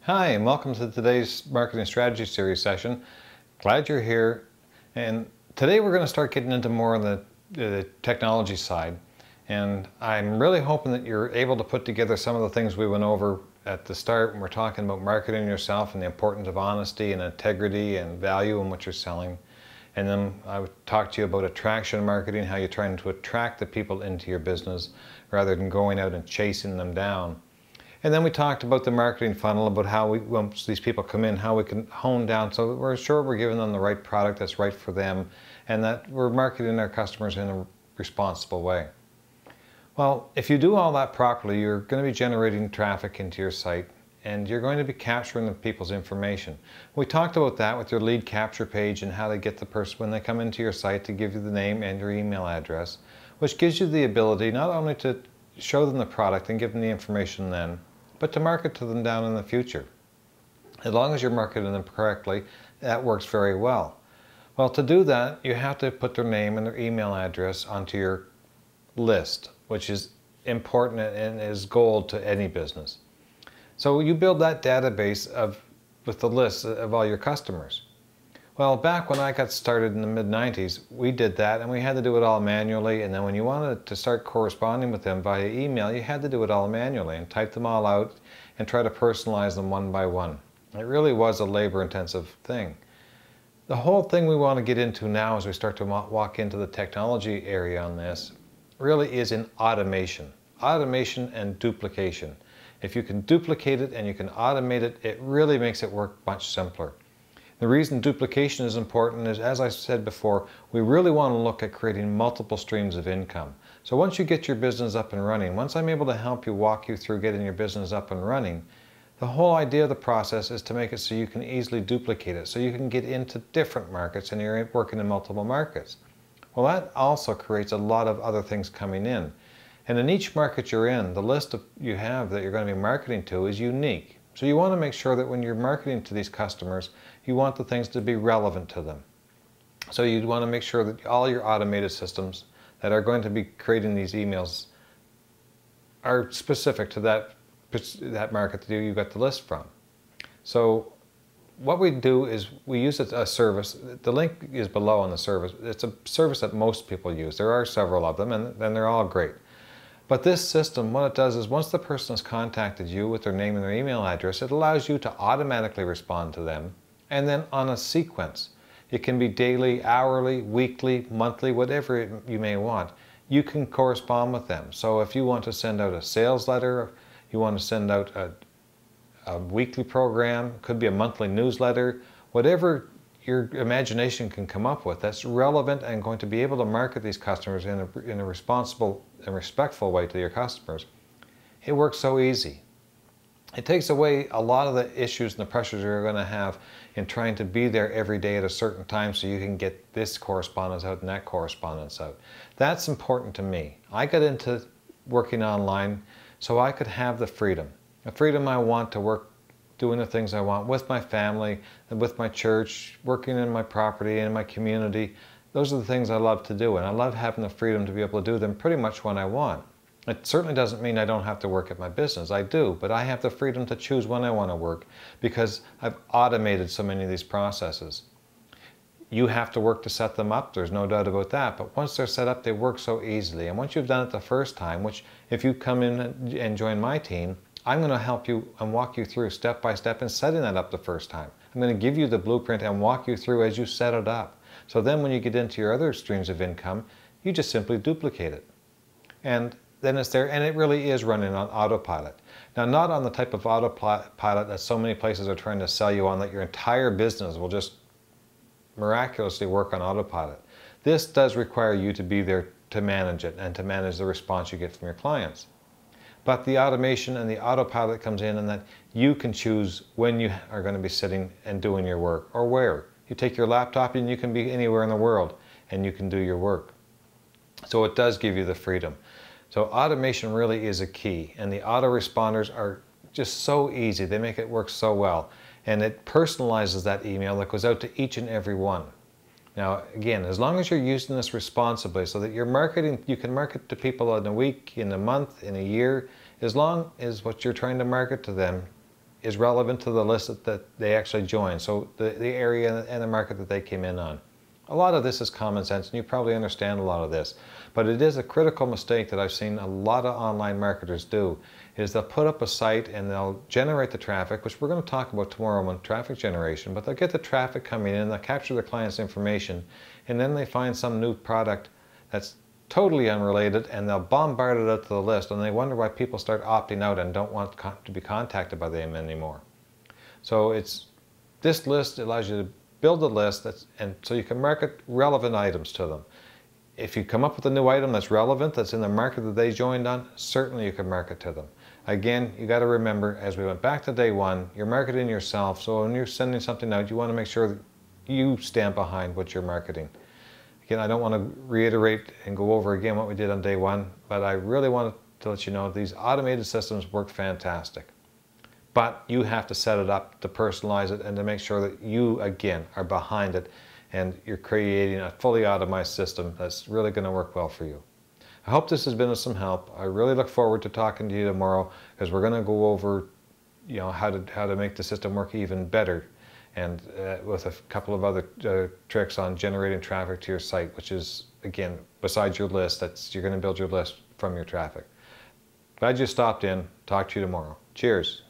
Hi, and welcome to today's Marketing Strategy Series session. Glad you're here. And today we're going to start getting into more of the technology side. And I'm really hoping that you're able to put together some of the things we went over at the start when we're talking about marketing yourself and the importance of honesty and integrity and value in what you're selling. And then I would talk to you about attraction marketing, how you're trying to attract the people into your business rather than going out and chasing them down. And then we talked about the marketing funnel, about how once these people come in, how we can hone down so that we're sure we're giving them the right product that's right for them and that we're marketing our customers in a responsible way. Well, if you do all that properly, you're going to be generating traffic into your site and you're going to be capturing the people's information. We talked about that with your lead capture page and how to get the person when they come into your site to give you the name and your email address, which gives you the ability not only to show them the product and give them the information then, but to market to them down in the future. As long as you're marketing them correctly, that works very well. Well, to do that, you have to put their name and their email address onto your list, which is important and is gold to any business. So you build that database with the list of all your customers. Well, back when I got started in the mid-90s, we did that and we had to do it all manually, and then when you wanted to start corresponding with them via email, you had to do it all manually and type them all out and try to personalize them one by one. It really was a labor-intensive thing. The whole thing we want to get into now as we start to walk into the technology area on this really is in automation. Automation and duplication. If you can duplicate it and you can automate it, it really makes it work much simpler. The reason duplication is important is, as I said before, we really want to look at creating multiple streams of income. So once you get your business up and running, once I'm able to help you walk you through getting your business up and running, the whole idea of the process is to make it so you can easily duplicate it, so you can get into different markets and you're working in multiple markets. Well, that also creates a lot of other things coming in. And in each market you're in, the list you have that you're going to be marketing to is unique. So you want to make sure that when you're marketing to these customers, you want the things to be relevant to them. So you want to make sure that all your automated systems that are going to be creating these emails are specific to that market that you got the list from. So what we do is we use a service. The link is below on the service. It's a service that most people use. There are several of them and they're all great. But this system, what it does is once the person has contacted you with their name and their email address, it allows you to automatically respond to them and then on a sequence. It can be daily, hourly, weekly, monthly, whatever you may want. You can correspond with them. So if you want to send out a sales letter, you want to send out a weekly program, could be a monthly newsletter, whatever your imagination can come up with that's relevant and going to be able to market these customers in a responsible and respectful way to your customers. It works so easy. It takes away a lot of the issues and the pressures you're going to have in trying to be there every day at a certain time so you can get this correspondence out and that correspondence out. That's important to me. I got into working online so I could have the freedom I want to work doing the things I want with my family and with my church, working in my property and in my community. Those are the things I love to do, and I love having the freedom to be able to do them pretty much when I want. It certainly doesn't mean I don't have to work at my business. I do, but I have the freedom to choose when I want to work because I've automated so many of these processes. You have to work to set them up, there's no doubt about that, but once they're set up, they work so easily. And once you've done it the first time, which if you come in and join my team, I'm going to help you and walk you through step by step in setting that up the first time. I'm going to give you the blueprint and walk you through as you set it up. So then when you get into your other streams of income, you just simply duplicate it. And then it's there, and it really is running on autopilot. Now, not on the type of autopilot that so many places are trying to sell you on, that your entire business will just miraculously work on autopilot. This does require you to be there to manage it and to manage the response you get from your clients. But the automation and the autopilot comes in and that you can choose when you are going to be sitting and doing your work or where. You take your laptop and you can be anywhere in the world and you can do your work. So it does give you the freedom. So automation really is a key, and the autoresponders are just so easy. They make it work so well, and it personalizes that email that goes out to each and every one. Now, again, as long as you're using this responsibly so that you're marketing, you can market to people in a week, in a month, in a year, as long as what you're trying to market to them is relevant to the list that they actually joined, so the area and the market that they came in on. A lot of this is common sense, and you probably understand a lot of this, but it is a critical mistake that I've seen a lot of online marketers do, is they'll put up a site and they'll generate the traffic, which we're going to talk about tomorrow on traffic generation, but they'll get the traffic coming in, they'll capture the client's information, and then they find some new product that's totally unrelated, and they'll bombard it out to the list, and they wonder why people start opting out and don't want to be contacted by them anymore. So this list allows you to build a list and so you can market relevant items to them. If you come up with a new item that's relevant, that's in the market that they joined on, certainly you can market to them. Again, you got to remember, as we went back to day one, you're marketing yourself, so when you're sending something out, you want to make sure that you stand behind what you're marketing. Again, I don't want to reiterate and go over again what we did on day one, but I really want to let you know these automated systems work fantastic. But you have to set it up to personalize it and to make sure that you, again, are behind it and you're creating a fully automated system that's really going to work well for you. I hope this has been of some help. I really look forward to talking to you tomorrow, because we're going to go over, how to make the system work even better, and with a couple of other tricks on generating traffic to your site, which is, again, besides your list, you're going to build your list from your traffic. Glad you stopped in. Talk to you tomorrow. Cheers.